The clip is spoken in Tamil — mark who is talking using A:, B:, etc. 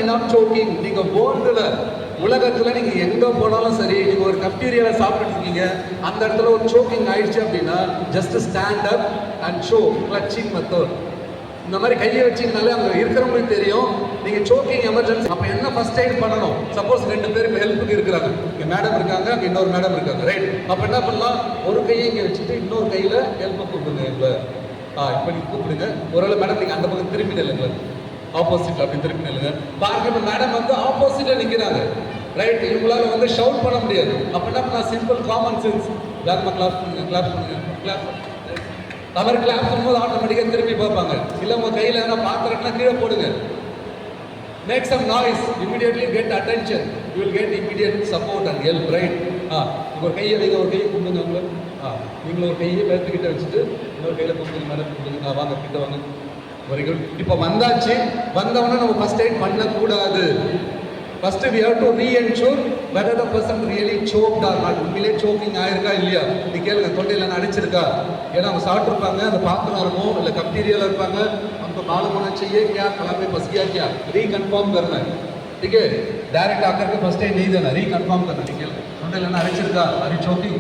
A: Not soaking. நீங்க வேர்ல்டுல உலகத்துல நீங்க எங்க போனாலும் சரி, நீங்க ஒரு கப்டீரியால சாப்பிட்டு இருக்கீங்க, அந்த இடத்துல ஒரு சோக்கிங் ஆயிடுச்சு அப்படின்னா just stand up and show clutching method. இந்த மாதிரி கையை வச்சிங்கனாலே அங்க இருக்கிறவங்களுக்கு தெரியும் நீங்க சோக்கிங் எமர்ஜென்சி. அப்ப என்ன ஃபர்ஸ்ட் எய்ட் பண்ணணும்? சப்போஸ் 2 பேர் இப்ப ஹெல்ப்புக்கு இருக்கிறாங்க, இங்க மேடம் இருக்காங்க, அங்க இன்னொரு மேடம் இருக்காங்க, ரைட்? அப்ப என்ன பண்ணலாம்? ஒரு கையை இங்க வச்சுட்டு இன்னொரு கையில ஹெல்ப் கூப்பிடுங்க. இப்ப நீங்க கூப்பிடுங்க. ஒருவேளை மேடம் நீங்க அந்த பக்கம் திரும்பி நில்லுங்க, ஆப்போசிட்ல அப்படி திரும்பி நில்லுங்க. பாருங்க, இப்ப மேடம் வந்து ஆப்போசிட்ல நிக்கிறாங்க, ரைட்? இவங்களால வந்து ஷவுட் பண்ண முடியாது. அப்ப என்ன பண்ணலாம்? சிம்பிள் காமன் சென்ஸ், வேகமா கிளாப் பண்ணுங்க, கிளாப் பண்ணுங்க, கிளாப் பண்ணுங்க. அவர் கிளாப் பண்ணும்போது ஆட்டோமேட்டிக்காக திரும்பி பார்ப்பாங்க. இல்லை உங்கள் கையில் எதனா பாத்திரம்னா கீழே போடுங்க. Make some noise, immediately get attention, you will get immediate support and help, right? ஒரு கையை நீங்கள் ஒரு கையை கும்பிடுங்க உங்களை. நீங்களும் ஒரு கையை பேத்துக்கிட்ட வச்சுட்டு இன்னொரு கையில் கும்பிடுங்க, மேடம் கும்பிடுங்க. வாங்க கிட்ட வாங்க. Very good. இப்போ வந்தாச்சு. வந்தவொடனே நம்ம ஃபர்ஸ்ட் எய்ட் பண்ணக்கூடாது. First we have to re-ensure whether the person really choked or not. உண்மையிலே சோக்கிங் ஆயிருக்கா இல்லையா? நீ கேளுங்க, தொண்டையில் அடிச்சிருக்கா? ஏன்னா அவங்க சாப்பிட்ருப்பாங்க, அந்த பாத்திரம் இருக்கும், இல்லை கப்டீரியாவில் இருப்பாங்க. हमको मालूम होना चाहिए क्या गला में फंस गया, क्या रीकन्फर्म करना है, ठीक है? डायरेक्ट आकर के फर्स्ट एड नहीं देना, रीकन्फर्म करना. ठीक है, தொண்டையில் அடிச்சிருக்கா? Are you choking?